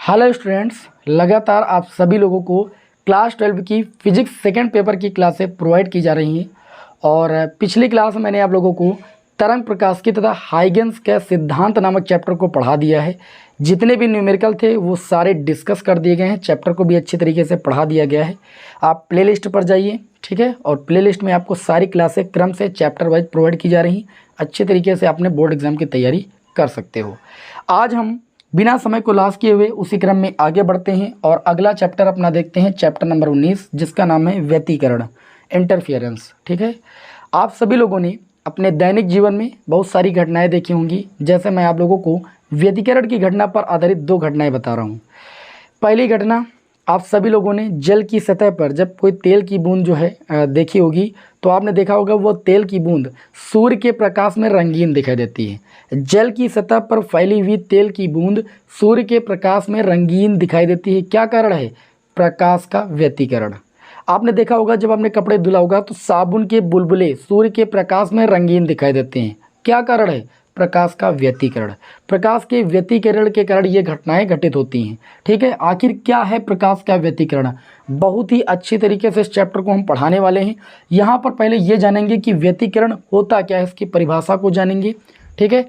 Hello students, लगातार आप सभी लोगों को क्लास 12 की फिजिक्स सेकंड पेपर की क्लासें प्रोवाइड की जा रही हैं। और पिछली क्लास में मैंने आप लोगों को तरंग प्रकाश की तथा हाइगेंस के सिद्धांत नामक चैप्टर को पढ़ा दिया है। जितने भी न्यूमेरिकल थे वो सारे डिस्कस कर दिए गए हैं, चैप्टर को भी अच्छी तरीके से पढ़ा दिया गया है। आप प्लेलिस्ट पर जाइए, ठीक है, और प्लेलिस्ट में आपको सारी क्लासें क्रम से चैप्टर वाइज प्रोवाइड की जा रही हैं। अच्छे तरीके से आपने बोर्ड एग्जाम की तैयारी कर सकते हो। आज हम बिना समय को लॉस किए हुए उसी क्रम में आगे बढ़ते हैं और अगला चैप्टर अपना देखते हैं, चैप्टर नंबर 19, जिसका नाम है व्यतिकरण, इंटरफियरेंस। ठीक है, आप सभी लोगों ने अपने दैनिक जीवन में बहुत सारी घटनाएं देखी होंगी। जैसे मैं आप लोगों को व्यतिकरण की घटना पर आधारित 2 घटनाएं बता रहा हूँ। पहली घटना, आप सभी लोगों ने जल की सतह पर जब कोई तेल की बूंद जो है देखी होगी, तो आपने देखा होगा वो तेल की बूंद सूर्य के प्रकाश में रंगीन दिखाई देती है। जल की सतह पर फैली हुई तेल की बूंद सूर्य के प्रकाश में रंगीन दिखाई देती है। क्या कारण है? प्रकाश का व्यतिकरण। आपने देखा होगा जब आपने कपड़े धुला होगा तो साबुन के बुलबुले सूर्य के प्रकाश में रंगीन दिखाई देते हैं। क्या कारण है? प्रकाश का व्यतिकरण। प्रकाश के व्यतिकरण के कारण ये घटनाएं घटित होती हैं। ठीक है, आखिर क्या है प्रकाश का व्यतिकरण? बहुत ही अच्छी तरीके से इस चैप्टर को हम पढ़ाने वाले हैं। यहाँ पर पहले ये जानेंगे कि व्यतिकरण होता क्या है, इसकी परिभाषा को जानेंगे। ठीक है,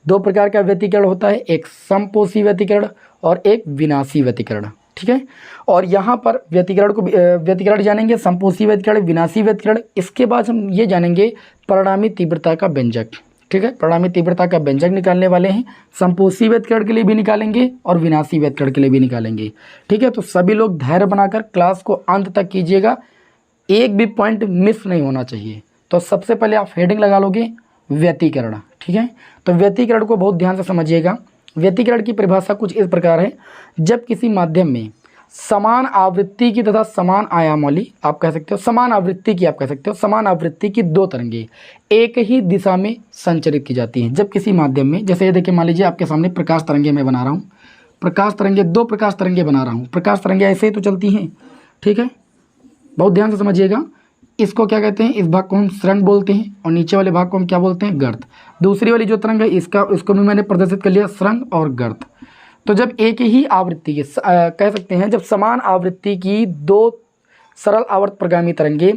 2 प्रकार का व्यतिकरण होता है, एक समपोषी व्यतिकरण और एक विनाशी व्यतिकरण। ठीक है, और यहाँ पर व्यतिकरण जानेंगे, समपोषी व्यतिकरण, विनाशी व्यतिकरण। इसके बाद हम ये जानेंगे परिणामी तीव्रता का व्यंजक। ठीक है, परिणामी तीव्रता का व्यंजक निकालने वाले हैं। समपोषी व्यतिकरण के लिए भी निकालेंगे और विनाशी व्यतिकरण के लिए भी निकालेंगे। ठीक है, तो सभी लोग धैर्य बनाकर क्लास को अंत तक कीजिएगा, एक भी पॉइंट मिस नहीं होना चाहिए। तो सबसे पहले आप हेडिंग लगा लोगे व्यतिकरण। ठीक है, तो व्यतिकरण को बहुत ध्यान से समझिएगा। व्यतिकरण की परिभाषा कुछ इस प्रकार है, जब किसी माध्यम में समान आवृत्ति की तथा समान आयाम वाली, आप कह सकते हो समान आवृत्ति की, आप कह सकते हो समान आवृत्ति की 2 तरंगें एक ही दिशा में संचरित की जाती हैं। जब किसी माध्यम में, जैसे ये देखिए, मान लीजिए आपके सामने प्रकाश तरंगें मैं बना रहा हूँ, प्रकाश तरंगें 2 प्रकाश तरंगें बना रहा हूँ। प्रकाश तरंगें ऐसे ही तो चलती हैं। ठीक है, बहुत ध्यान से समझिएगा। इसको क्या कहते हैं? इस भाग को हम स्रंग बोलते हैं और नीचे वाले भाग को हम क्या बोलते हैं? गर्त। दूसरी वाली जो तरंग है इसको भी मैंने प्रदर्शित कर लिया, स्रंग और गर्त। तो जब एक ही आवृत्ति की कह सकते हैं, जब समान आवृत्ति की 2 सरल आवर्त प्रगामी तरंगे,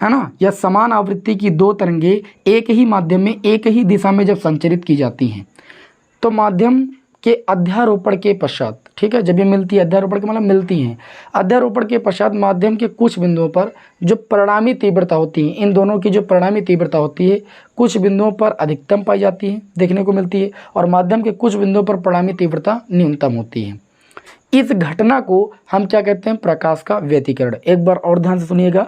है ना, या समान आवृत्ति की 2 तरंगे एक ही माध्यम में एक ही दिशा में जब संचरित की जाती हैं, तो माध्यम के अध्यारोपण के पश्चात, ठीक है, जब ये मिलती है, अध्यारोपण के मतलब मिलती हैं, अध्यारोपण के पश्चात माध्यम के कुछ बिंदुओं पर जो परिणामी तीव्रता होती है, इन दोनों की जो परिणामी तीव्रता होती है कुछ बिंदुओं पर अधिकतम पाई जाती है, देखने को मिलती है, और माध्यम के कुछ बिंदुओं पर परिणामी तीव्रता न्यूनतम होती है। इस घटना को हम क्या कहते हैं? प्रकाश का व्यतिकरण। एक बार और ध्यान से सुनिएगा,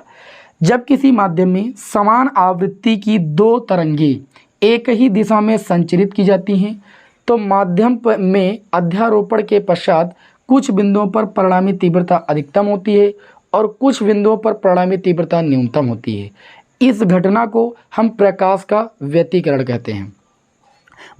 जब किसी माध्यम में समान आवृत्ति की 2 तरंगे एक ही दिशा में संचरित की जाती हैं, तो माध्यम में अध्यारोपण के पश्चात कुछ बिंदुओं पर परिणामी तीव्रता अधिकतम होती है और कुछ बिंदुओं पर परिणामी तीव्रता न्यूनतम होती है। इस घटना को हम प्रकाश का व्यतिकरण कहते हैं।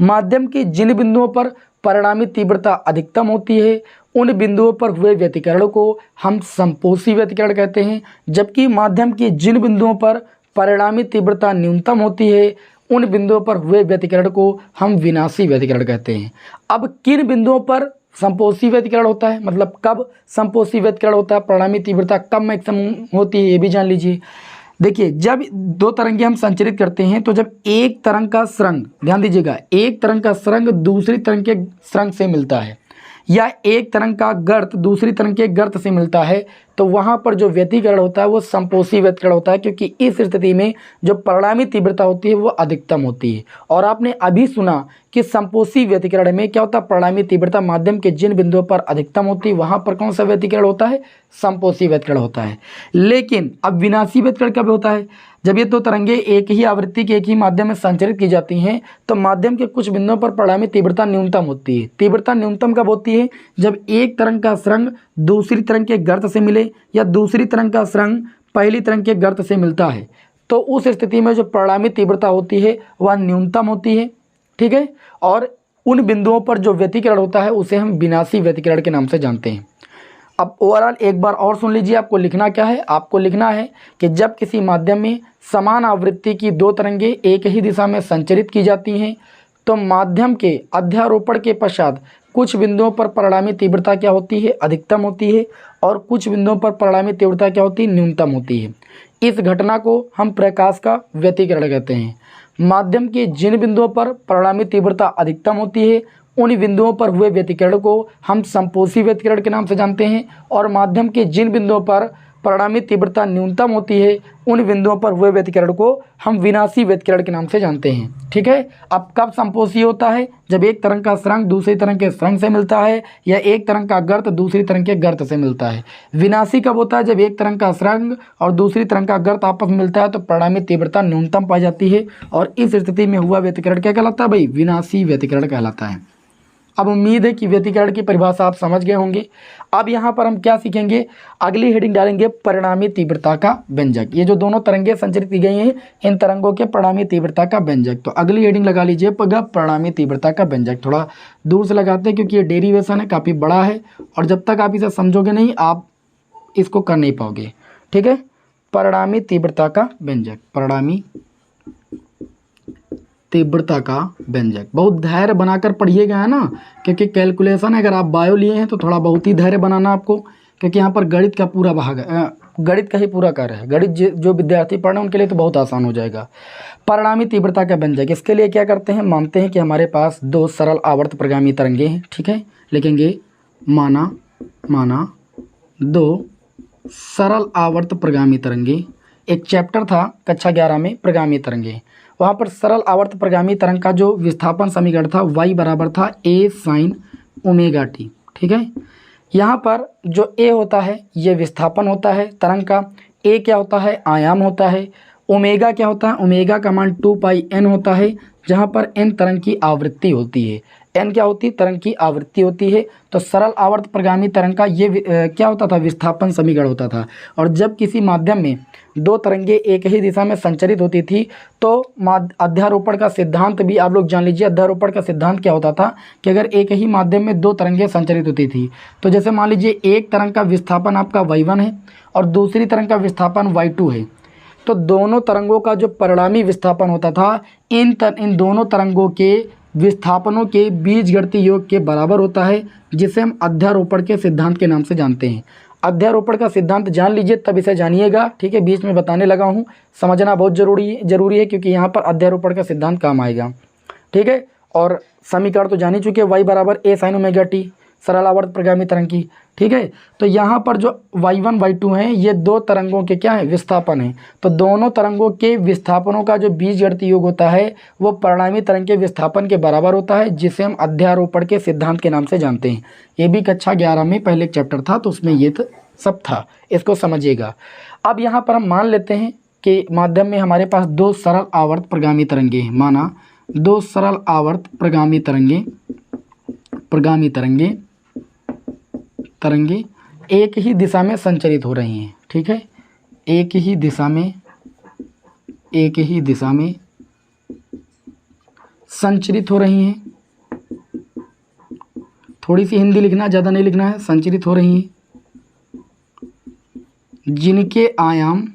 माध्यम के जिन बिंदुओं पर परिणामी तीव्रता अधिकतम होती है उन बिंदुओं पर हुए व्यतिकरण को हम समपोषी व्यतिकरण कहते हैं, जबकि माध्यम के जिन बिंदुओं पर परिणामी तीव्रता न्यूनतम होती है उन बिंदुओं पर हुए व्यतिकरण को हम विनाशी व्यतिकरण कहते हैं। अब किन बिंदुओं पर समपोषी व्यतिकरण होता है, मतलब कब समपोषी व्यतिकरण होता है, परिणामी तीव्रता कब मैक्सिमम होती है, ये भी जान लीजिए। देखिए, जब 2 तरंगे हम संचरित करते हैं, तो जब एक तरंग का स्रंग, ध्यान दीजिएगा, एक तरंग का स्रंग दूसरी तरंग के स्रंग से मिलता है, या एक तरंग का गर्त दूसरी तरंग के गर्त से मिलता है, तो वहाँ पर जो व्यतिकरण होता है वो समपोषी व्यतिकरण होता है, क्योंकि इस स्थिति में जो परिणामी तीव्रता होती है वो अधिकतम होती है। और आपने अभी सुना कि समपोषी व्यतिकरण में क्या होता है? परिणामी तीव्रता माध्यम के जिन बिंदुओं पर अधिकतम होती है वहाँ पर कौन सा व्यतिकरण होता है? समपोषी व्यतिकरण होता है। लेकिन अब विनाशी व्यतिकरण कब होता है? जब ये 2 तरंगे एक ही आवृत्ति के एक ही माध्यम में संचरित की जाती हैं, तो माध्यम के कुछ बिंदुओं पर परिणामी तीव्रता न्यूनतम होती है। तीव्रता न्यूनतम कब होती है? जब एक तरंग का स्रंग दूसरी तरंग के गर्त से मिले या दूसरी तरंग का स्रंग पहली तरंग के गर्त से मिलता है, तो उस स्थिति में जो परिणामी तीव्रता होती है वह न्यूनतम होती है। ठीक है, और उन बिंदुओं पर जो व्यतिकरण होता है उसे हम विनाशी व्यतिकरण के नाम से जानते हैं। अब ओवरऑल एक बार और सुन लीजिए, आपको लिखना क्या है? आपको लिखना है कि जब किसी माध्यम में समान आवृत्ति की 2 तरंगे एक ही दिशा में संचरित की जाती हैं, तो माध्यम के अध्यारोपण के पश्चात कुछ बिंदुओं पर परिणामी तीव्रता क्या होती है, अधिकतम होती है, और कुछ बिंदुओं पर परिणामी तीव्रता क्या होती है, न्यूनतम होती है। इस घटना को हम प्रकाश का व्यतिकरण कहते हैं। माध्यम के जिन बिंदुओं पर परिणामी तीव्रता अधिकतम होती है उन बिंदुओं पर हुए व्यतिकरण को हम संपोषी व्यतिकरण के नाम से जानते हैं, और माध्यम के जिन बिंदुओं पर परिणामी तीव्रता न्यूनतम होती है उन बिंदुओं पर हुए व्यतिकरण को हम विनाशी व्यतिकरण के नाम से जानते हैं। ठीक है। अब कब संपोषी होता है, जब एक तरंग का स्रंग दूसरी तरंग के स्रंग से मिलता है, या एक तरंग का गर्त दूसरी तरंग के गर्त से मिलता है। विनाशी कब होता है, जब एक तरंग का स्रंग और दूसरी तरंग का गर्त आपस में मिलता है तो परिणामी तीव्रता न्यूनतम पाई जाती है, और इस स्थिति में हुआ व्यतिकरण क्या कहलाता है भाई, विनाशी व्यतिकरण कहलाता है। अब उम्मीद है कि व्यतिकरण की परिभाषा आप समझ गए होंगे। अब यहाँ पर हम क्या सीखेंगे, अगली हेडिंग डालेंगे परिणामी तीव्रता का व्यंजक। ये जो दोनों तरंगें संचरित की गई हैं इन तरंगों के परिणामी तीव्रता का व्यंजक। तो अगली हेडिंग लगा लीजिए परिणामी तीव्रता का व्यंजक। थोड़ा दूर से लगाते हैं क्योंकि ये डेरिवेशन है, काफ़ी बड़ा है, और जब तक आप इसे समझोगे नहीं आप इसको कर नहीं पाओगे। ठीक है। परिणामी तीव्रता का व्यंजक, परिणामी तीव्रता का व्यंजक। बहुत धैर्य बनाकर पढ़िएगा, है ना, क्योंकि कैलकुलेशन है, अगर आप बायो लिए हैं तो थोड़ा बहुत ही धैर्य बनाना आपको, क्योंकि यहाँ पर गणित का पूरा भाग है, गणित का ही पूरा कार्य है। गणित जो विद्यार्थी पढ़ रहे हैं उनके लिए तो बहुत आसान हो जाएगा। परिणामी तीव्रता का व्यंजक, इसके लिए क्या करते हैं, मानते हैं कि हमारे पास दो सरल आवर्त प्रगामी तरंगे हैं। ठीक है। लिखेंगे माना दो सरल आवर्त प्रगामी तरंगे। एक चैप्टर था कक्षा 11 में प्रगामी तरंगे, वहाँ पर सरल आवर्त प्रगामी तरंग का जो विस्थापन समीकरण था y बराबर था a sin ओमेगा टी। ठीक है। यहाँ पर जो a होता है ये विस्थापन होता है तरंग का, a क्या होता है, आयाम होता है, ओमेगा क्या होता है, ओमेगा का मान 2πn होता है, जहाँ पर n तरंग की आवृत्ति होती है। n क्या होती है, तरंग की आवृत्ति होती है। तो सरल आवर्त प्रगामी तरंग का ये क्या होता था, विस्थापन समीकरण होता था। और जब किसी माध्यम में दो तरंगे एक ही दिशा में संचरित होती थी तो अध्यारोपण का सिद्धांत भी आप लोग जान लीजिए। अध्यारोपण का सिद्धांत क्या होता था कि अगर एक ही माध्यम में दो तरंगे संचरित होती थी तो जैसे मान लीजिए एक तरंग का विस्थापन आपका y1 है और दूसरी तरंग का विस्थापन y2 है, तो दोनों तरंगों का जो परिणामी विस्थापन होता था इन दोनों तरंगों के विस्थापनों के बीजगणितीय योग के बराबर होता है, जिसे हम अध्यारोपण के सिद्धांत के नाम से जानते हैं। अध्यारोपण का सिद्धांत जान लीजिए तब इसे जानिएगा। ठीक है। बीच में बताने लगा हूँ, समझना बहुत जरूरी है क्योंकि यहाँ पर अध्यारोपण का सिद्धांत काम आएगा। ठीक है। और समीकरण तो जान ही चुके, y बराबर a sin ओमेगा टी, सरल आवर्त प्रगामी तरंग की। ठीक है। तो यहाँ पर जो y1 y2 हैं ये दो तरंगों के क्या है, विस्थापन है। तो दोनों तरंगों के विस्थापनों का जो बीजगणितीय योग होता है वो परिणामी तरंग के विस्थापन के बराबर होता है, जिसे हम अध्यारोपण के सिद्धांत के नाम से जानते हैं। ये भी कक्षा 11 में पहले एक चैप्टर था तो उसमें ये सब था, इसको समझिएगा। अब यहाँ पर हम मान लेते हैं कि माध्यम में हमारे पास दो सरल आवर्त प्रगामी तरंगे हैं। माना दो सरल आवर्त प्रगामी तरंगे एक ही दिशा में संचरित हो रही हैं। ठीक है। एक ही दिशा में संचरित हो रही हैं। थोड़ी सी हिंदी लिखना, ज़्यादा नहीं लिखना है। संचरित हो रही हैं जिनके आयाम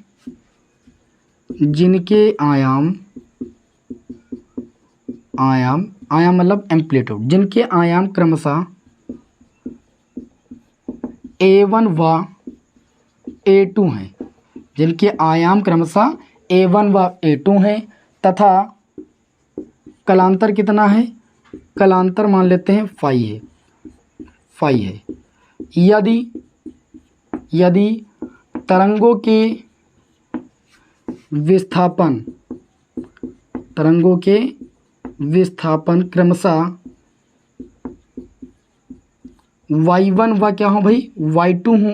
मतलब एम्पलीट्यूड, जिनके आयाम क्रमशः a1 व a2 हैं, जिनके आयाम क्रमशः a1 व a2 हैं तथा कलांतर कितना है, कलांतर मान लेते हैं फाई है। यदि तरंगों के विस्थापन क्रमशः y1 व क्या हो भाई, y2 हूँ,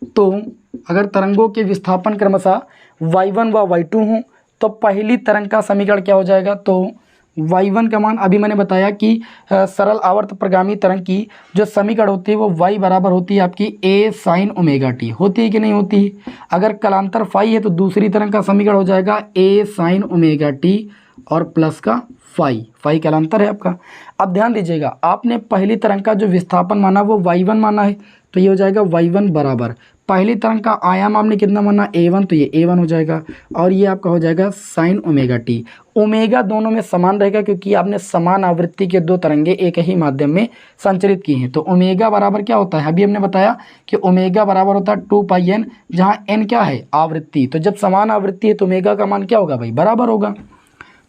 तो अगर तरंगों के विस्थापन क्रमशः y1 व y2 हूँ तो पहली तरंग का समीकरण क्या हो जाएगा, तो y1 का मान अभी मैंने बताया कि सरल आवर्त प्रगामी तरंग की जो समीकरण होती है वो y बराबर होती है आपकी a sin ओमेगा टी। होती है कि नहीं होती है। अगर कलांतर फाई है तो दूसरी तरंग का समीकरण हो जाएगा a sin ओमेगा टी और प्लस का फाई कलांतर है आपका। अब ध्यान दीजिएगा, आपने पहली तरंग का जो विस्थापन माना वो y1 माना है, तो ये हो जाएगा y1 बराबर पहली तरंग का आयाम आपने कितना माना a1, तो ये a1 हो जाएगा और ये आपका हो जाएगा साइन ओमेगा टी। ओमेगा दोनों में समान रहेगा क्योंकि आपने समान आवृत्ति के दो तरंगे एक ही माध्यम में संचरित की हैं। तो ओमेगा बराबर क्या होता है, अभी हमने बताया कि ओमेगा बराबर होता है 2πn, जहाँ n क्या है आवृत्ति। तो जब समान आवृत्ति है तो ओमेगा का मान क्या होगा भाई, बराबर होगा।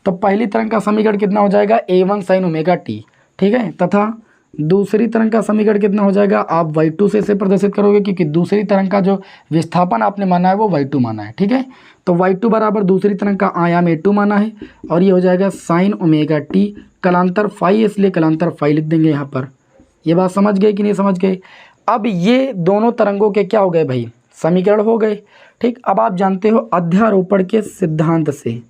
तो पहली तरंग का समीकरण कितना हो जाएगा a1 साइन ओमेगा टी, ठीक है। तथा दूसरी तरंग का समीकरण कितना हो जाएगा, आप y2 से इसे प्रदर्शित करोगे क्योंकि दूसरी तरंग का जो विस्थापन आपने माना है वो y2 माना है, ठीक है। तो y2 बराबर दूसरी तरंग का आयाम a2 माना है और ये हो जाएगा साइन ओमेगा टी, कलांतर फाई, इसलिए कलांतर फाई लिख देंगे यहाँ पर। ये बात समझ गए कि नहीं समझ गए। अब ये दोनों तरंगों के क्या हो गए भाई, समीकरण हो गए, ठीक। अब आप जानते हो अध्यारोपण के सिद्धांत से,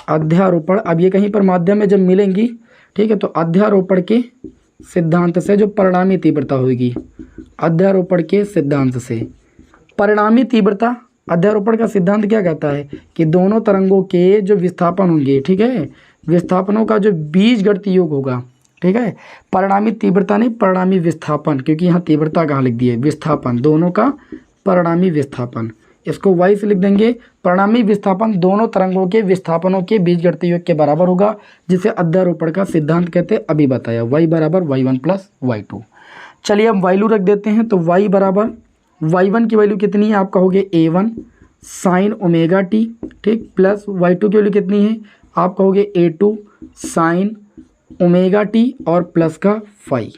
अध्यारोपण, अब ये कहीं पर माध्यम में जब मिलेंगी, ठीक है, तो अध्यारोपण के सिद्धांत से जो परिणामी तीव्रता होगी, अध्यारोपण के सिद्धांत से परिणामी तीव्रता, अध्यारोपण का सिद्धांत क्या कहता है कि दोनों तरंगों के जो विस्थापन होंगे, ठीक है, विस्थापनों का जो बीजगणित योग होगा, ठीक है, परिणामी तीव्रता नहीं परिणामी विस्थापन, क्योंकि यहाँ तीव्रता कहाँ लिख दी है, विस्थापन, दोनों का परिणामी विस्थापन, इसको y से लिख देंगे। परिणामी विस्थापन दोनों तरंगों के विस्थापनों के बीजगणित योग के बराबर होगा, जिसे अध्यारोपण का सिद्धांत कहते हैं, अभी बताया, y बराबर y1 प्लस y2। चलिए हम वैल्यू रख देते हैं। तो y बराबर y1 की वैल्यू कितनी है, आप कहोगे a1 साइन ओमेगा टी, ठीक, प्लस y2 की वैल्यू कितनी है, आप कहोगे a2 साइन ओमेगा टी और प्लस का फाई,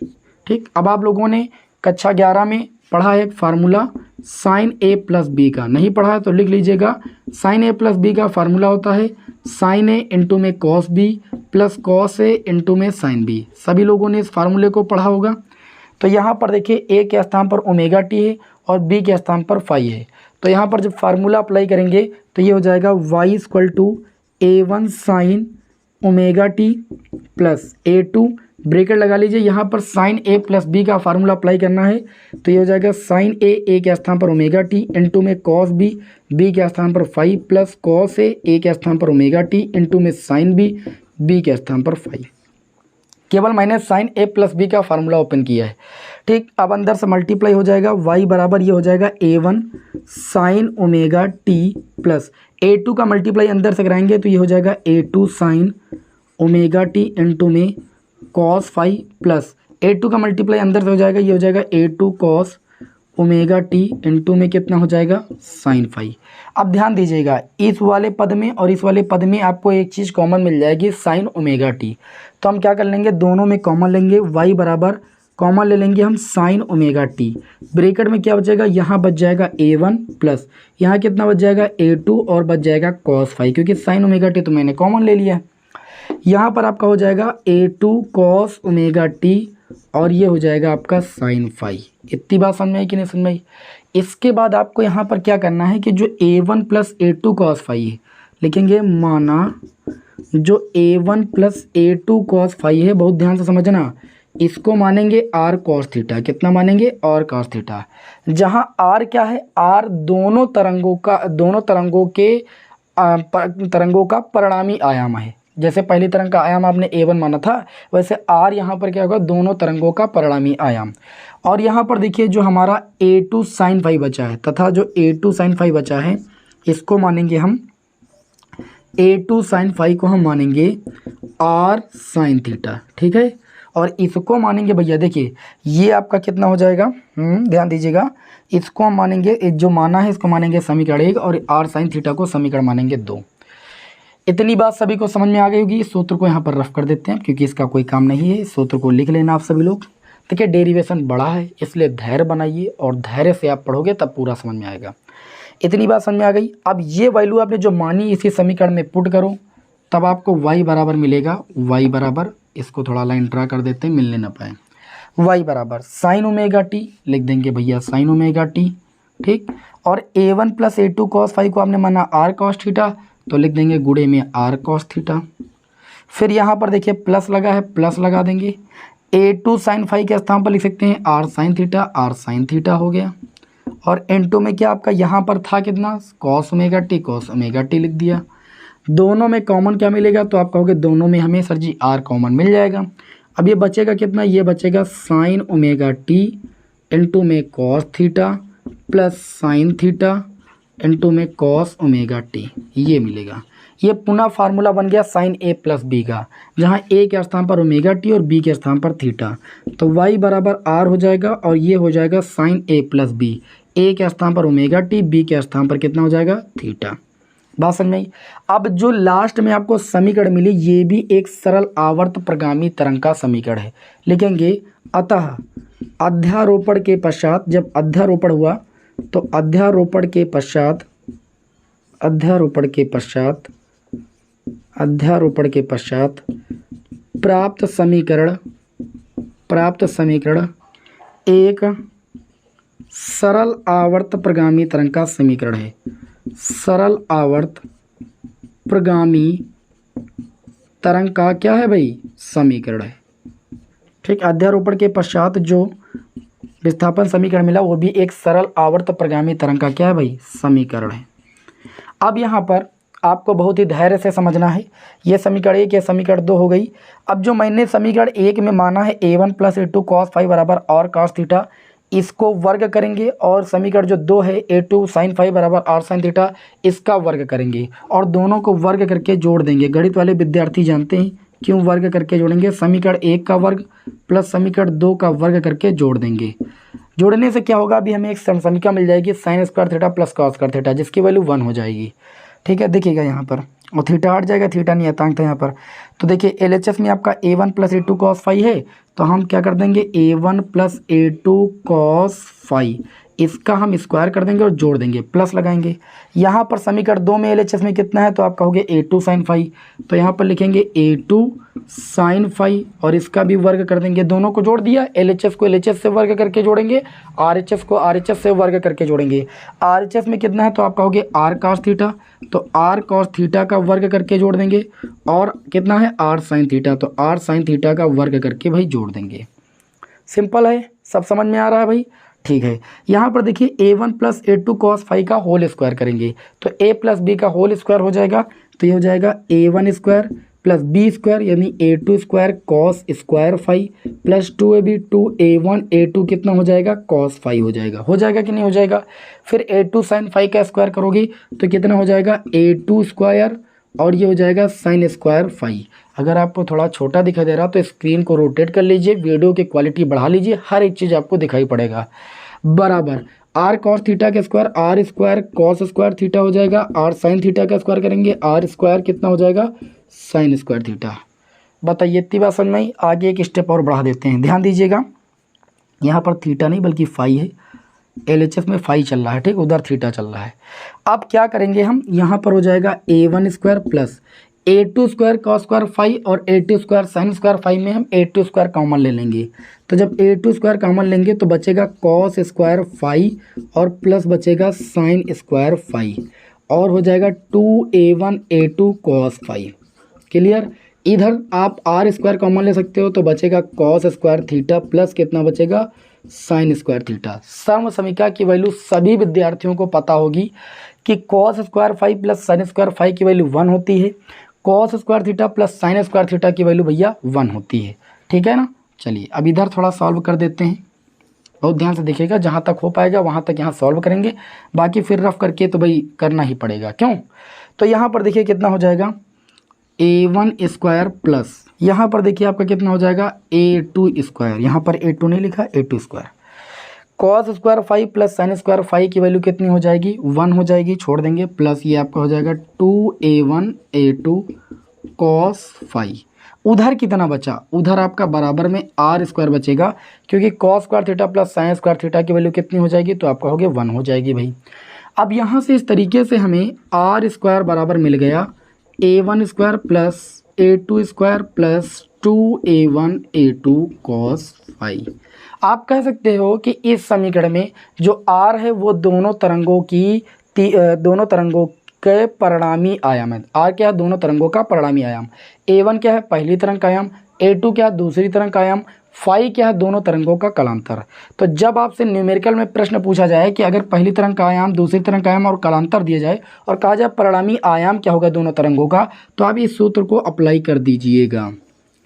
ठीक। अब आप लोगों ने कक्षा 11 में पढ़ा है एक formula sign A plus B का, नहीं पढ़ा है तो लिख लीजिएगा। साइन ए प्लस बी का फार्मूला होता है साइन ए इंटू में cos B plus cos A into में साइन बी। सभी लोगों ने इस फार्मूले को पढ़ा होगा। तो यहाँ पर देखिए ए के स्थान पर ओमेगा टी है और बी के स्थान पर फाई है। तो यहाँ पर जब फार्मूला अप्लाई करेंगे तो ये हो जाएगा Y equal to a1 sine omega T plus a2, bracket लगा लीजिए, यहाँ पर साइन ए प्लस बी का फार्मूला अप्लाई करना है। तो ये हो जाएगा साइन ए के स्थान पर ओमेगा टी इंटू में कॉस बी, बी के स्थान पर फाई प्लस कॉस ए के स्थान पर ओमेगा टी इंटू में साइन बी, बी के स्थान पर फाई। केवल मैंने साइन ए प्लस बी का फार्मूला ओपन किया है, ठीक। अब अंदर से मल्टीप्लाई हो जाएगा, y बराबर ये हो जाएगा a1 sine omega T plus a2 का मल्टीप्लाई अंदर से कराएंगे तो ये हो जाएगा a2 sign omega T into में कॉस फाई प्लस a2 का मल्टीप्लाई अंदर से हो जाएगा, ये हो जाएगा a2 cos omega T into में कितना हो जाएगा साइन फाई। अब ध्यान दीजिएगा, इस वाले पद में और इस वाले पद में आपको एक चीज़ कॉमन मिल जाएगी साइन ओमेगा टी। तो हम क्या कर लेंगे, दोनों में कॉमन लेंगे, y बराबर कॉमन ले लेंगे हम साइन ओमेगा टी, ब्रेकेट में क्या बचेगा, यहाँ बच जाएगा a1 प्लस यहाँ कितना बच जाएगा a2 और बच जाएगा कॉस फाई, क्योंकि साइन ओमेगा टी तो मैंने कॉमन ले लिया है। यहाँ पर आपका हो जाएगा a2 कॉस ओमेगा टी और ये हो जाएगा आपका साइन फाई। इतनी बात समझ में आई कि नहीं समझ में आई। इसके बाद आपको यहाँ पर क्या करना है कि जो a1 plus a2 cos phi है लिखेंगे, माना जो a1 plus a2 cos phi है, बहुत ध्यान से समझना, इसको मानेंगे r कॉस थीटा। कितना मानेंगे, r कॉस थीटा, जहाँ r क्या है, r दोनों तरंगों का परिणामी आयाम है। जैसे पहली तरंग का आयाम आपने a1 माना था, वैसे r यहाँ पर क्या होगा, दोनों तरंगों का परिणामी आयाम। और यहाँ पर देखिए जो हमारा a2 साइन फाई बचा है तथा जो a2 साइन फाई बचा है, इसको मानेंगे हम a2 साइन फाई को हम मानेंगे r साइन थीटा, ठीक है। और इसको मानेंगे भैया, देखिए ये आपका कितना हो जाएगा, ध्यान दीजिएगा, इसको हम मानेंगे, जो माना है इसको मानेंगे समीकरण 1 और r साइन थीटा को समीकरण मानेंगे 2। इतनी बात सभी को समझ में आ गई होगी। इस सूत्र को यहाँ पर रफ कर देते हैं क्योंकि इसका कोई काम नहीं है। इस सूत्र को लिख लेना आप सभी लोग। देखिए डेरिवेशन बड़ा है, इसलिए धैर्य बनाइए और धैर्य से आप पढ़ोगे तब पूरा समझ में आएगा। इतनी बात समझ में आ गई। अब ये वैल्यू आपने जो मानी इसी समीकरण में पुट करो, तब आपको y बराबर मिलेगा, y बराबर, इसको थोड़ा लाइन ड्रा कर देते हैं मिलने ना पाए, y बराबर साइन ओमेगा टी लिख देंगे भैया, साइन ओमेगा टी, ठीक। और a1 plus a2 cos phi को आपने माना r कॉस थीटा, तो लिख देंगे गुणे में r कॉस थीटा। फिर यहाँ पर देखिए प्लस लगा है, प्लस लगा देंगे, a2 साइन फाई के स्थान पर लिख सकते हैं r sine theta, r sine theta हो गया। और n2 में क्या आपका यहाँ पर था कितना, कॉस ओमेगा टी लिख दिया। दोनों में कॉमन क्या मिलेगा, तो आप कहोगे दोनों में हमें सर जी r कॉमन मिल जाएगा। अब ये बचेगा कितना, ये बचेगा साइन ओमेगा टी इंटू में cos theta plus sine theta into में कॉस ओमेगा टी, ये मिलेगा। ये पुनः फार्मूला बन गया साइन ए प्लस बी का, जहाँ ए के स्थान पर ओमेगा टी और बी के स्थान पर थीटा। तो y बराबर आर हो जाएगा और ये हो जाएगा साइन ए प्लस बी। ए के स्थान पर ओमेगा टी, बी के स्थान पर कितना हो जाएगा थीटा। बात समझ में आई। अब जो लास्ट में आपको समीकरण मिली ये भी एक सरल आवर्त प्रगामी तरंग का समीकरण है। लिखेंगे अतः अध्यारोपण के पश्चात, जब अध्यारोपण हुआ तो अध्यारोपण के पश्चात प्राप्त समीकरण एक सरल आवर्त प्रगामी तरंग का समीकरण है। सरल आवर्त प्रगामी तरंग का क्या है भाई, समीकरण है। ठीक, अध्यारोपण के पश्चात जो विस्थापन समीकरण मिला वो भी एक सरल आवर्त प्रगामी तरंग का क्या है भाई, समीकरण है। अब यहाँ पर आपको बहुत ही धैर्य से समझना है। ये समीकरण एक, ये समीकरण दो हो गई। अब जो मैंने समीकरण एक में माना है a1 plus a2 cos phi बराबर और कॉस थीटा, इसको वर्ग करेंगे, और समीकरण जो दो है a2 साइन फाई बराबर और साइन थीटा, इसका वर्ग करेंगे और दोनों को वर्ग करके जोड़ देंगे। गणित वाले विद्यार्थी जानते हैं क्यों वर्ग करके जोड़ेंगे। समीकरण एक का वर्ग प्लस समीकरण दो का वर्ग करके जोड़ देंगे। जोड़ने से क्या होगा, अभी हमें एक समीकरण मिल जाएगी sign square theta plus cos square theta, जिसकी वैल्यू 1 हो जाएगी। ठीक है, देखिएगा यहाँ पर, और थीटा हट जाएगा, थीटा नहीं अतांक था यहाँ पर। तो देखिए LHS में आपका a1 plus a2 cos phi है, तो हम क्या कर देंगे a1 plus a2 cos phi, इसका हम स्क्वायर कर देंगे और जोड़ देंगे, प्लस लगाएंगे। यहाँ पर समीकरण दो में LHS में कितना है, तो आप कहोगे a2 साइन फाई, तो यहाँ पर लिखेंगे a2 साइन फाई और इसका भी वर्ग कर देंगे। दोनों को जोड़ दिया, LHS को LHS से वर्ग करके जोड़ेंगे, RHS को RHS से वर्ग करके जोड़ेंगे। RHS में कितना है, तो आप कहोगे r cos थीटा, तो r cos थीटा का वर्ग करके जोड़ देंगे, और कितना है r sin थीटा, तो r sin थीटा का वर्ग करके भाई जोड़ देंगे। सिंपल है, सब समझ में आ रहा है भाई। ठीक है, यहाँ पर देखिए a1 plus a2 cos phi का होल स्क्वायर करेंगे, तो a प्लस बी का होल स्क्वायर हो जाएगा, तो ये हो जाएगा a1 square plus B square यानी a2 square cos square phi plus 2ab 2a1 a2 कितना हो जाएगा, कॉस फाई हो जाएगा। हो जाएगा कि नहीं हो जाएगा। फिर a2 साइन फाई का स्क्वायर करोगे तो कितना हो जाएगा, a2 स्क्वायर और ये हो जाएगा साइन स्क्वायर फाई। अगर आपको थोड़ा छोटा दिखाई दे रहा तो स्क्रीन को रोटेट कर लीजिए, वीडियो की क्वालिटी बढ़ा लीजिए, हर एक चीज़ आपको दिखाई पड़ेगा। बराबर आर कॉस थीटा का square R square cos square theta हो जाएगा, आर साइन थीटा का स्क्वायर करेंगे, आर स्क्वायर कितना हो जाएगा, साइन स्क्वायर थीटा। बताइए इतनी बात समझ में आई। आगे एक स्टेप और बढ़ा देते हैं, ध्यान दीजिएगा। यहाँ पर थीटा नहीं बल्कि फाई है, LHS में फाई चल रहा है, ठीक, उधर थीटा चल रहा है। अब क्या करेंगे हम, यहाँ पर हो जाएगा a1 square plus a2 square cos square phi और a2 square sine square phi में हम a2 स्क्वायर कॉमन ले लेंगे। तो जब a2 स्क्वायर कॉमन लेंगे तो बचेगा कॉस स्क्वायर फाई और प्लस बचेगा साइन स्क्वायर फाई और हो जाएगा 2a1 a2 cos phi. Clear. इधर आप आर स्क्वायर कॉमन ले सकते हो तो बचेगा कॉस स्क्वायर थीटा प्लस कितना बचेगा, साइन स्क्वायर थीटा। सर्व समीकरण की वैल्यू सभी विद्यार्थियों को पता होगी कि cos square phi plus sine square phi की वैल्यू 1 होती है, cos square theta plus sine square theta की वैल्यू भैया 1 होती है। ठीक है ना। चलिए अब इधर थोड़ा सॉल्व कर देते हैं, बहुत ध्यान से देखिएगा, जहाँ तक हो पाएगा वहाँ तक यहाँ सॉल्व करेंगे, बाकी फिर रफ करके तो भाई करना ही पड़ेगा, क्यों। तो यहाँ पर देखिए कितना हो जाएगा, a1 स्क्वायर प्लस यहाँ पर देखिए आपका कितना हो जाएगा, a2 स्क्वायर, यहाँ पर a2 नहीं लिखा, a2 square cos square phi plus sine square phi की वैल्यू कितनी हो जाएगी, 1 हो जाएगी, छोड़ देंगे, प्लस ये आपका हो जाएगा 2a1 a2 कॉस फाई। उधर कितना बचा, उधर आपका बराबर में आर स्क्वायर बचेगा, क्योंकि cos square theta plus sine square theta की वैल्यू कितनी हो जाएगी, तो आपका हो गया 1 हो जाएगी भाई। अब यहाँ से इस तरीके से हमें आर स्क्वायर बराबर मिल गया a1 square plus a2 square plus 2a1 a2 cos phi. आप कह सकते हो कि इस समीकरण में जो r है वो दोनों तरंगों के परिणामी आयाम है। r क्या है, दोनों तरंगों का परिणामी आयाम। a1 क्या है, पहली तरंग का आयाम, a2 क्या है, दूसरी तरंग का आयाम, फाई क्या है, दोनों तरंगों का कलांतर। तो जब आपसे न्यूमेरिकल में प्रश्न पूछा जाए कि अगर पहली तरंग का आयाम, दूसरी तरंग का आयाम और कलांतर दिया जाए और कहा जाए परिणामी आयाम क्या होगा दोनों तरंगों का, तो आप इस सूत्र को अप्लाई कर दीजिएगा।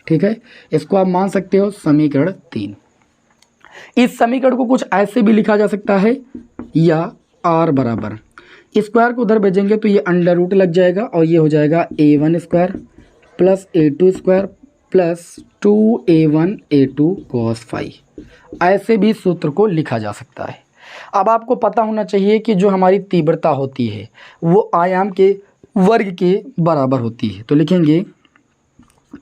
ठीक है, इसको आप मान सकते हो समीकरण 3। इस समीकरण को कुछ ऐसे भी लिखा जा सकता है, या आर बराबर, स्क्वायर को उधर भेजेंगे तो ये अंडर रूट लग जाएगा और ये हो जाएगा a1 square plus a2 square plus 2a1 a2 cos phi. ऐसे भी सूत्र को लिखा जा सकता है। अब आपको पता होना चाहिए कि जो हमारी तीव्रता होती है वो आयाम के वर्ग के बराबर होती है। तो लिखेंगे,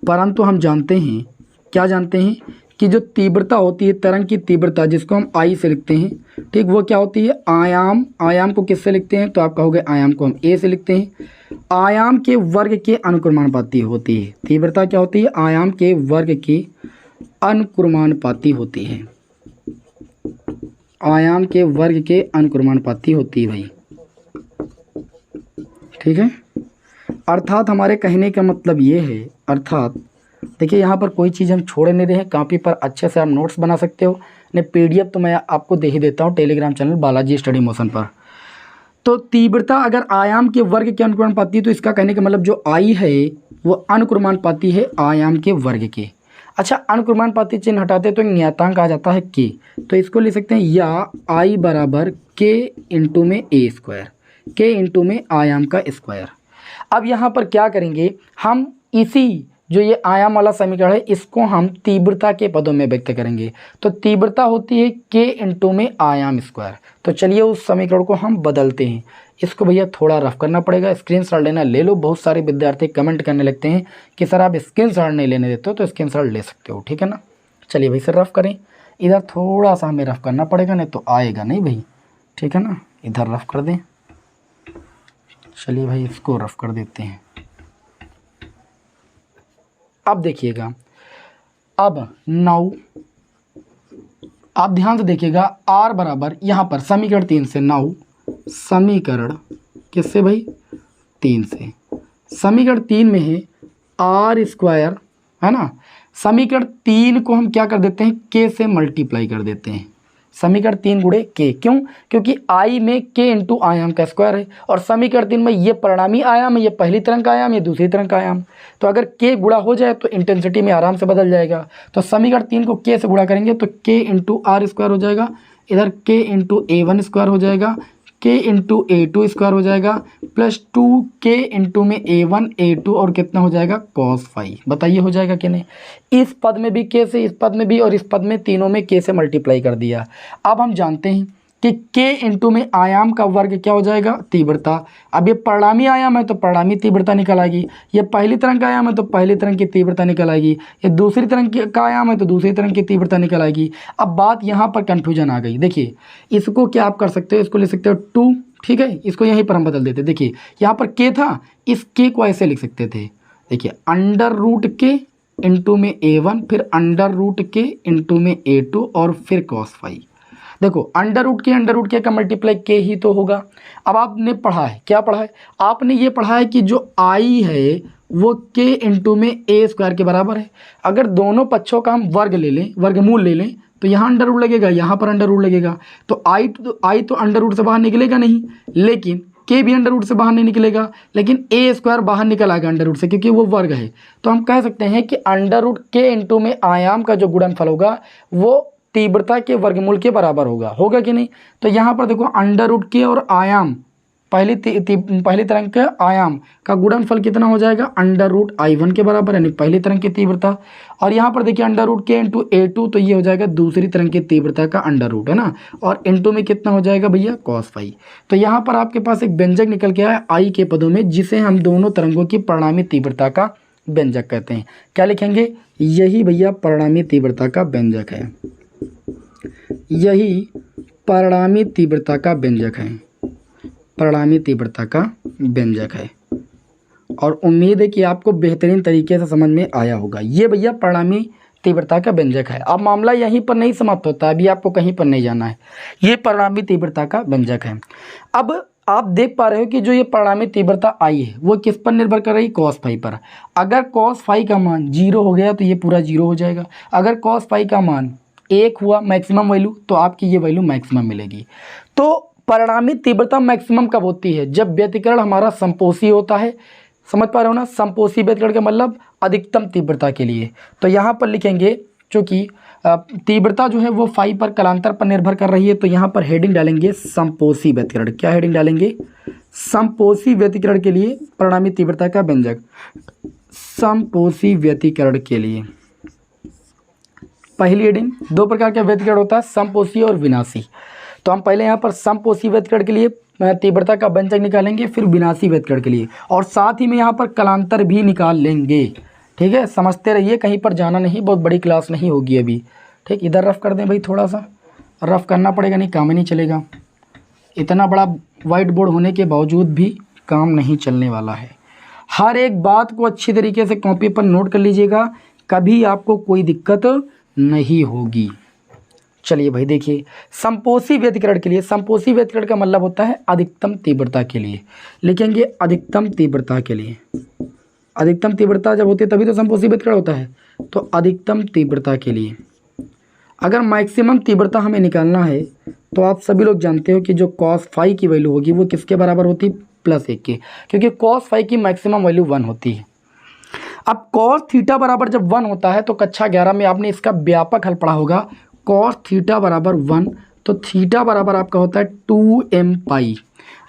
परंतु हम जानते हैं, क्या जानते हैं कि जो तीव्रता होती है, तरंग की तीव्रता जिसको हम आई से लिखते हैं, ठीक, वो क्या होती है, आयाम। आयाम को किससे लिखते हैं, तो आप कहोगे आयाम को हम ए से लिखते हैं। आयाम के वर्ग के अनुक्रमानुपाती होती है। तीव्रता क्या होती है, आयाम के वर्ग के अनुक्रमानुपाती होती है। आयाम के वर्ग के अनुक्रमानुपाती होती है भाई, ठीक है। अर्थात हमारे कहने का मतलब ये है, अर्थात देखिए यहाँ पर कोई चीज़ हम छोड़ नहीं रहे हैं, कॉपी पर अच्छे से आप नोट्स बना सकते हो। नहीं पीडीएफ तो मैं आपको दे ही देता हूँ Telegram channel Balaji study motion पर। तो तीव्रता अगर आयाम के वर्ग के अनुक्रमानुपाती, तो इसका कहने का मतलब जो आई है वो अनुक्रमानुपाती है आयाम के वर्ग के। अच्छा, अनुक्रमानुपाती चिन्ह हटाते तो एक नियतांक आ जाता है के, तो इसको लिख सकते हैं या आई बराबर के इंटू में ए स्क्वायर, के इंटू में आयाम का स्क्वायर। अब यहाँ पर क्या करेंगे हम, इसी जो ये आयाम वाला समीकरण है इसको हम तीव्रता के पदों में व्यक्त करेंगे। तो तीव्रता होती है के इंटू में आयाम स्क्वायर। तो चलिए उस समीकरण को हम बदलते हैं। इसको भैया थोड़ा रफ करना पड़ेगा, स्क्रीनशॉट लेना ले लो। बहुत सारे विद्यार्थी कमेंट करने लगते हैं कि सर आप स्क्रीनशॉट नहीं लेने देते हो, तो स्क्रीनशॉट ले सकते हो, ठीक है ना। चलिए भाई सर रफ करें, इधर थोड़ा सा हमें रफ करना पड़ेगा, नहीं तो आएगा नहीं भाई, ठीक है ना। इधर रफ कर दें, चलिए भाई इसको रफ कर देते हैं। अब देखिएगा, अब 9, आप ध्यान से देखिएगा, आर बराबर यहाँ पर समीकरण 3 से 9, समीकरण किससे भाई, 3 से। समीकरण 3 में है आर स्क्वायर, है ना। समीकरण 3 को हम क्या कर देते हैं, के से मल्टीप्लाई कर देते हैं। समीकरण 3 गुणे के, क्यों, क्योंकि आई में के इंटू आयाम का स्क्वायर है, और समीकरण 3 में ये परिणामी आयाम है, ये पहली तरंग का आयाम, ये दूसरी तरंग का आयाम। तो अगर के गुणा हो जाए तो इंटेंसिटी में आराम से बदल जाएगा। तो समीकरण 3 को के से गुणा करेंगे तो के इंटू आर स्क्वायर हो जाएगा, इधर के इंटू ए1 स्क्वायर हो जाएगा, के इंटू ए2 स्क्वायर हो जाएगा, प्लस 2 के इंटू में ए1 ए2 और कितना हो जाएगा कॉस फाई। बताइए हो जाएगा कि नहीं। इस पद में भी के से, इस पद में भी और इस पद में, तीनों में के से मल्टीप्लाई कर दिया। अब हम जानते हैं कि के इंटू में आयाम का वर्ग क्या हो जाएगा, तीव्रता। अब ये परिणामी आयाम है तो परिणामी तीव्रता निकल आएगी, ये पहली तरंग का आयाम है तो पहली तरंग की तीव्रता निकल आएगी, ये दूसरी तरंग का आयाम है तो दूसरी तरंग की तीव्रता निकल आएगी। अब बात यहाँ पर कन्फ्यूजन आ गई। देखिए इसको क्या आप कर सकते हो, इसको लिख सकते हो 2, ठीक है, इसको यहीं पर हम बदल देते। देखिए यहाँ पर के था, इस के को ऐसे लिख सकते थे, देखिए अंडर रूट के इंटू में a1, फिर अंडर रूट के इंटू में a2 और फिर कॉस फाई। देखो अंडर रूट के का मल्टीप्लाई के ही तो होगा। अब आपने पढ़ा है, क्या पढ़ा है, आपने ये पढ़ा है कि जो आई है वो के इंटू में ए स्क्वायर के बराबर है। अगर दोनों पक्षों का हम वर्ग ले लें, वर्गमूल ले लें, तो यहाँ अंडर रूट लगेगा, यहाँ पर अंडर रूट लगेगा। तो आई तो अंडर रूट से बाहर निकलेगा नहीं, लेकिन के भी अंडर रूट से बाहर नहीं निकलेगा, लेकिन ए स्क्वायर बाहर निकल आएगा अंडर रूट से, क्योंकि वो वर्ग है। तो हम कह सकते हैं कि अंडर रूट के इंटू में आयाम का जो गुणनफल होगा वो तीव्रता के वर्गमूल के बराबर होगा कि नहीं। तो यहाँ पर देखो अंडर रूट के और आयाम, पहली तरंग के आयाम का गुणनफल कितना हो जाएगा, अंडर रूट आई1 के बराबर, यानी पहली तरंग की तीव्रता। और यहाँ पर देखिए अंडर रूट के इंटू ए2, तो ये हो जाएगा दूसरी तरंग की तीव्रता का अंडर रूट, है ना। और इंटू में कितना हो जाएगा भैया कॉस फाई। तो यहाँ पर आपके पास एक व्यंजक निकल के आया आई के पदों में, जिसे हम दोनों तरंगों की परिणामी तीव्रता का व्यंजक कहते हैं। क्या लिखेंगे, यही भैया परिणामी तीव्रता का व्यंजक है, यही परिणामी तीव्रता का व्यंजक है, परिणामी तीव्रता का व्यंजक है। और उम्मीद है कि आपको बेहतरीन तरीके से समझ में आया होगा। ये भैया परिणामी तीव्रता का व्यंजक है। अब मामला यहीं पर नहीं समाप्त होता, अभी आपको कहीं पर नहीं जाना है, ये परिणामी तीव्रता का व्यंजक है। अब आप देख पा रहे हो कि जो ये परिणामी तीव्रता आई है वो किस पर निर्भर कर रही है, कॉस फाई पर। अगर कॉस फाई का मान 0 हो गया तो ये पूरा 0 हो जाएगा। अगर कॉस फाई का मान 1 हुआ मैक्सिमम वैल्यू, तो आपकी ये वैल्यू मैक्सिमम मिलेगी। तो परिणामी तीव्रता मैक्सिमम कब होती है, जब व्यतिकरण हमारा संपोषी होता है। समझ पा रहे हो ना, संपोषी व्यतिकरण का मतलब अधिकतम तीव्रता के लिए। तो यहाँ पर लिखेंगे, चूँकि तीव्रता जो है वो फाई पर कलांतर पर निर्भर कर रही है। तो यहाँ पर हेडिंग डालेंगे समपोषी व्यतिकरण। क्या हेडिंग डालेंगे? समपोषी व्यतिकरण के लिए परिणामी तीव्रता का व्यंजक। समपोषी व्यतिकरण के लिए पहली हेडिंग, दो प्रकार का व्यतिकरण होता है, समपोषी और विनाशी। तो हम पहले यहाँ पर समपोषी व्यतिकरण के लिए तीव्रता का व्यंजक निकालेंगे, फिर विनाशी व्यतिकरण के लिए, और साथ ही में यहाँ पर कलांतर भी निकाल लेंगे। ठीक है, समझते रहिए, कहीं पर जाना नहीं, बहुत बड़ी क्लास नहीं होगी अभी। ठीक, इधर रफ कर दें भाई, थोड़ा सा रफ करना पड़ेगा, नहीं काम ही नहीं चलेगा। इतना बड़ा वाइट बोर्ड होने के बावजूद भी काम नहीं चलने वाला है। हर एक बात को अच्छी तरीके से कॉपी पर नोट कर लीजिएगा, कभी आपको कोई दिक्कत नहीं होगी। चलिए भाई देखिए, समपोषी व्यतिकरण के लिए, समपोषी व्यतिकरण का मतलब होता है अधिकतम तीव्रता के लिए। लिखेंगे अधिकतम तीव्रता के लिए। अधिकतम तीव्रता जब होती है तभी तो समपोषी व्यतिकरण होता है। तो अधिकतम तीव्रता के लिए अगर मैक्सिमम तीव्रता हमें निकालना है तो आप सभी लोग जानते हो कि जो cos फाई की वैल्यू होगी वो किसके बराबर होती है? +1 के, क्योंकि cos फाई की मैक्सिमम वैल्यू 1 होती है। अब cos थीटा बराबर जब 1 होता है तो कक्षा 11 में आपने इसका व्यापक हल पढ़ा होगा। cos थीटा बराबर 1, तो थीटा बराबर आपका होता है 2m पाई,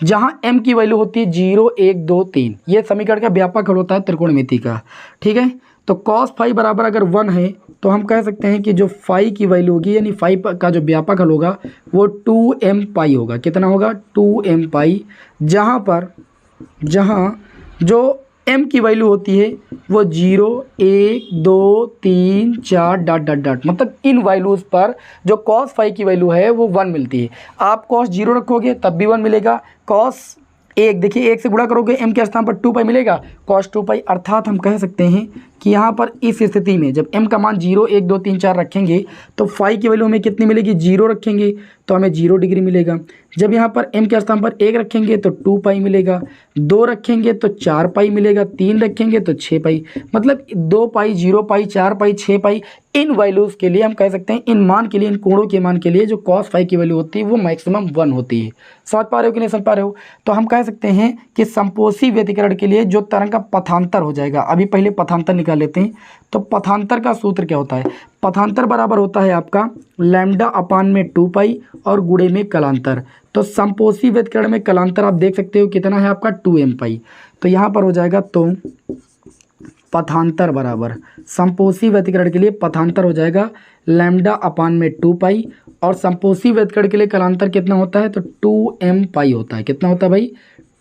जहाँ m की वैल्यू होती है 0, 1, 2, 3। ये समीकरण का व्यापक हल होता है त्रिकोणमिति का। ठीक है, तो cos फाई बराबर अगर 1 है तो हम कह सकते हैं कि जो फाई की वैल्यू होगी, यानी फाई का जो व्यापक हल होगा वो 2m पाई होगा। कितना होगा? 2m पाई, जहाँ जो m की वैल्यू होती है वो 0, 1, 2, 3, 4 डॉट डॉट डॉट, मतलब इन वैल्यूज़ पर जो cos फाई की वैल्यू है वो 1 मिलती है। आप cos 0 रखोगे तब भी 1 मिलेगा। cos 1, देखिए 1 से गुणा करोगे m के स्थान पर 2 पाई मिलेगा, cos 2 पाई। अर्थात हम कह सकते हैं कि यहाँ पर इस स्थिति में जब m का मान 0, 1, 2, 3, 4 रखेंगे तो फाई की वैल्यू हमें कितनी मिलेगी? 0 रखेंगे तो हमें 0 डिग्री मिलेगा। जब यहाँ पर m के स्थान पर 1 रखेंगे तो 2 पाई मिलेगा, 2 रखेंगे तो 4 पाई मिलेगा, 3 रखेंगे तो 6 पाई। मतलब 2 पाई, 0 पाई, 4 पाई, 6 पाई, इन वैल्यूज़ के लिए हम कह सकते हैं, इन मान के लिए, इन कोणों के मान के लिए जो cos फाई की वैल्यू होती है वो मैक्सिमम 1 होती है। समझ पा रहे हो कि नहीं समझ पा रहे हो? तो हम कह सकते हैं कि समपोषी व्यतिकरण के लिए जो तरंग का पथांतर हो जाएगा, अभी पहले पथांतर निकाल लेते हैं। तो पथांतर का सूत्र क्या होता है? पथांतर बराबर होता है आपका लैम्डा अपान में 2 पाई और गुणे में कलांतर। तो समपोषी व्यतिकरण में कलांतर आप देख सकते हो कितना है आपका? 2m पाई। तो यहाँ पर हो जाएगा, तो पथांतर बराबर, समपोषी व्यतिकरण के लिए पथांतर हो जाएगा लैम्डा अपान में 2 पाई, और समपोषी व्यतिकरण के लिए कलांतर कितना होता है? तो 2m पाई होता है। कितना होता है भाई?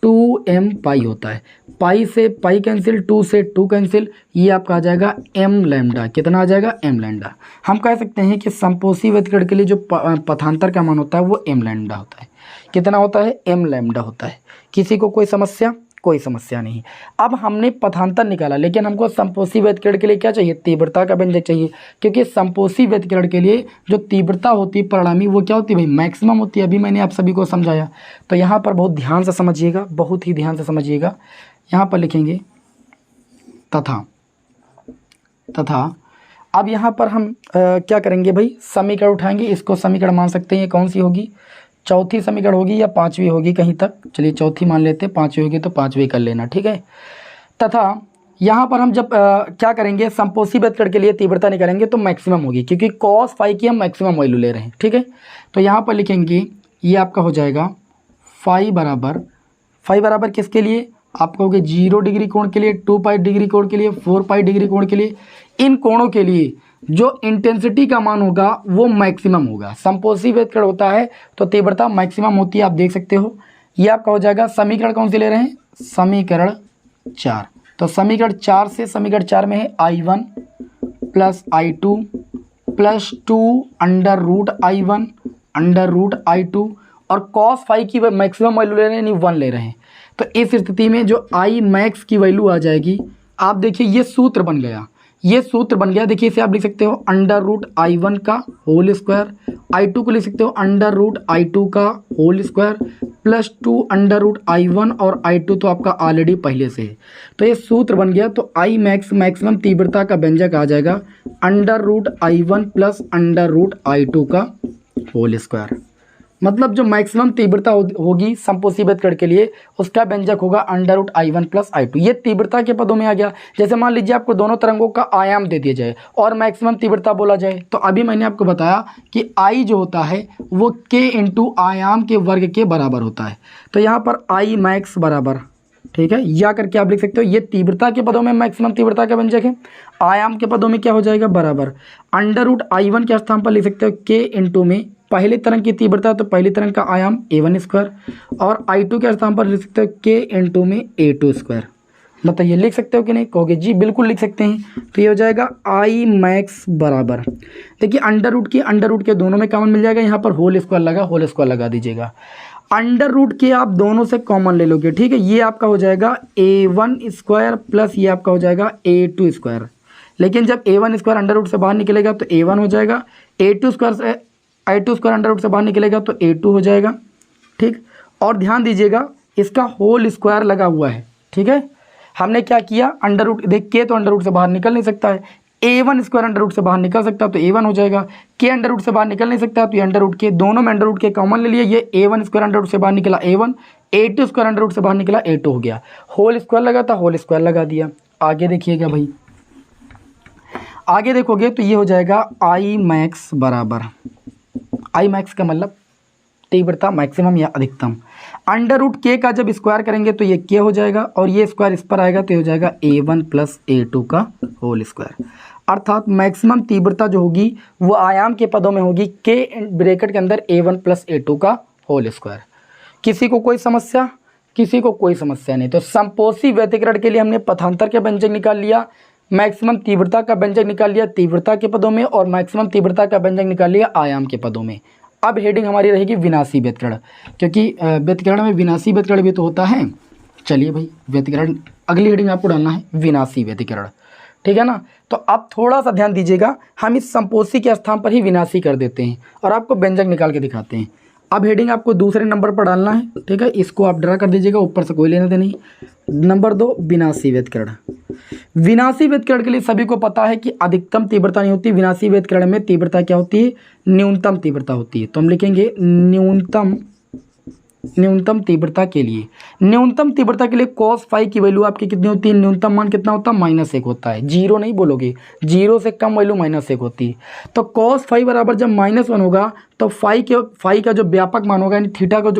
2m पाई होता है। पाई से पाई कैंसिल, 2 से 2 कैंसिल, ये आपका आ जाएगा m लैम्डा। कितना आ जाएगा? m lambda. हम कह सकते हैं कि समपोषी व्यतिकरण के लिए जो पथांतर का मान होता है वो m लैम्डा होता है। कितना होता है? m लैम्डा होता है। किसी को कोई समस्या? कोई समस्या नहीं। अब हमने पथांतर निकाला, लेकिन हमको समपोषी व्यतिकरण के लिए क्या चाहिए? तीव्रता का व्यंजक चाहिए, क्योंकि समपोषी व्यतिकरण के लिए जो तीव्रता होती है परिणामी वो क्या होती है भाई? मैक्सिमम होती है। अभी मैंने आप सभी को समझाया। तो यहाँ पर बहुत ध्यान से समझिएगा, बहुत ही ध्यान से समझिएगा। यहाँ पर लिखेंगे तथा अब यहाँ पर हम क्या करेंगे भाई? समीकरण उठाएंगे। इसको समीकरण मान सकते हैं। ये कौन सी होगी? चौथी समीकरण होगी या पांचवी होगी कहीं तक? चलिए चौथी मान लेते हैं, पांचवी होगी तो पांचवी कर लेना। ठीक है, तथा यहाँ पर हम जब क्या करेंगे? समपोषी व्यतिकरण के लिए तीव्रता निकालेंगे तो मैक्सिमम होगी, क्योंकि cos फाई की हम मैक्सिमम वैल्यू ले रहे हैं। ठीक है, तो यहाँ पर लिखेंगे, ये आपका हो जाएगा फाई बराबर किसके लिए? आप कहोगे 0 डिग्री कोण के लिए, 2 पाई डिग्री कोण के लिए, 4 पाई डिग्री कोण के लिए। इन कोणों के लिए जो इंटेंसिटी का मान होगा वो मैक्सिमम होगा। समपोषी व्यतिकरण होता है तो तीव्रता मैक्सिमम होती है, आप देख सकते हो। ये आपका हो जाएगा, समीकरण कौन से ले रहे हैं? समीकरण 4। तो समीकरण 4 से, समीकरण 4 में है I1 plus I2 plus 2 √I1 √I2, और cos फाई की मैक्सिमम वैल्यू ले रहे हैं, यानी 1 ले रहे हैं। तो इस स्थिति में जो I मैक्स की वैल्यू आ जाएगी, आप देखिए ये सूत्र बन गया, ये सूत्र बन गया। देखिए इसे आप लिख सकते हो √I1 का होल स्क्वायर, I2 को लिख सकते हो √I2 का होल स्क्वायर प्लस 2 √I1, और I2 तो आपका ऑलरेडी पहले से है। तो ये सूत्र बन गया। तो I मैक्स मैक्सिमम तीव्रता का व्यंजक आ जाएगा √I1 प्लस √I2 का होल स्क्वायर। मतलब जो मैक्सिमम तीव्रता होगी समपोषी व्यतिकरण के लिए उसका व्यंजक होगा √I1 + I2। ये तीव्रता के पदों में आ गया। जैसे मान लीजिए आपको दोनों तरंगों का आयाम दे दिया जाए और मैक्सिमम तीव्रता बोला जाए, तो अभी मैंने आपको बताया कि I जो होता है वो K × आयाम के वर्ग के बराबर होता है। तो यहाँ पर I मैक्स बराबर, ठीक है, या करके आप लिख सकते हो। ये तीव्रता के पदों में मैक्सिमम तीव्रता का व्यंजक है, आयाम के पदों में क्या हो जाएगा बराबर √I1 के स्थान पर लिख सकते हो K × में पहली तरंग की तीव्रता, तो पहली तरंग का आयाम A1² और I2 के स्थान पर लिख सकते हो K × में A2²। बताइए लिख सकते हो कि नहीं? कहोगे जी बिल्कुल लिख सकते हैं। तो ये हो जाएगा I मैक्स बराबर, देखिए अंडर रूट के दोनों में कॉमन मिल जाएगा, यहाँ पर होल स्क्वायर लगा दीजिएगा। अंडर रूट के आप दोनों से कॉमन ले लोगे, ठीक है, ये आपका हो जाएगा A1² प्लस ये आपका हो जाएगा A2²। लेकिन जब A1² अंडर रूट से बाहर निकलेगा तो A1 हो जाएगा, I2² अंडर रूट से बाहर निकलेगा तो A2 हो जाएगा, ठीक। और ध्यान दीजिएगा इसका होल स्क्वायर लगा हुआ है, ठीक है। हमने क्या किया, अंडर रूट देख के तो अंडर रूट से बाहर निकल नहीं सकता है, A1² अंडर रूट से बाहर निकल सकता है तो A1 हो जाएगा, के अंडर रूट से बाहर निकल नहीं सकता तो ये अंडर रूट के, दोनों में अंडर रूट के कॉमन ले लिए, ये A1² अंडर रूट से बाहर निकला A1, A2² अंडर रूट से बाहर निकला A2 हो गया, होल स्क्वायर लगा था होल स्क्वायर लगा दिया। आगे देखिएगा भाई, आगे देखोगे तो ये हो जाएगा I मैक्स बराबर, I मैक्स का मतलब तीव्रता मैक्सिमम या अधिकतम, √K का जब स्क्वायर करेंगे तो ये K हो जाएगा और ये स्क्वायर इस पर आएगा तो ये हो जाएगा A1 + A2 का होल स्क्वायर। अर्थात मैक्सिमम तीव्रता जो होगी वो आयाम के पदों में होगी K ब्रैकेट के अंदर A1 + A2 का होल स्क्वायर। किसी को कोई समस्या? किसी को कोई समस्या नहीं। तो समपोषी व्यतिकरण के लिए हमने पथांतर का व्यंजक निकाल लिया, मैक्सिमम तीव्रता का व्यंजक निकाल लिया तीव्रता के पदों में और मैक्सिमम तीव्रता का व्यंजक निकाल लिया आयाम के पदों में। अब हेडिंग हमारी रहेगी विनाशी व्यतिकरण, क्योंकि व्यतिकरण में विनाशी व्यतिकरण भी तो होता है। चलिए भाई व्यतिकरण, अगली हेडिंग आपको डालना है विनाशी व्यतिकरण, ठीक है ना। तो आप थोड़ा सा ध्यान दीजिएगा, हम इस संपोषी के स्थान पर ही विनाशी कर देते हैं और आपको व्यंजक निकाल के दिखाते हैं। अब हेडिंग आपको दूसरे नंबर पर डालना है, ठीक है, इसको आप ड्रा कर दीजिएगा, ऊपर से कोई लेना देना नहीं। नंबर 2 विनाशी व्यतिकरण। विनाशी व्यतिकरण के लिए सभी को पता है कि अधिकतम तीव्रता नहीं होती, विनाशी व्यतिकरण में तीव्रता क्या होती है, न्यूनतम तीव्रता होती है। तो हम लिखेंगे न्यूनतम तीव्रता के लिए, न्यूनतम तीव्रता के लिए cos फाई की वैल्यू आपकी कितनी होती है, न्यूनतम मान कितना होता है -1 होता है, जीरो नहीं बोलोगे, जीरो से कम वैल्यू -1 होती है। तो cos फाई बराबर जब -1 होगा तो फाई का जो व्यापक मान होगा यानी थीटा का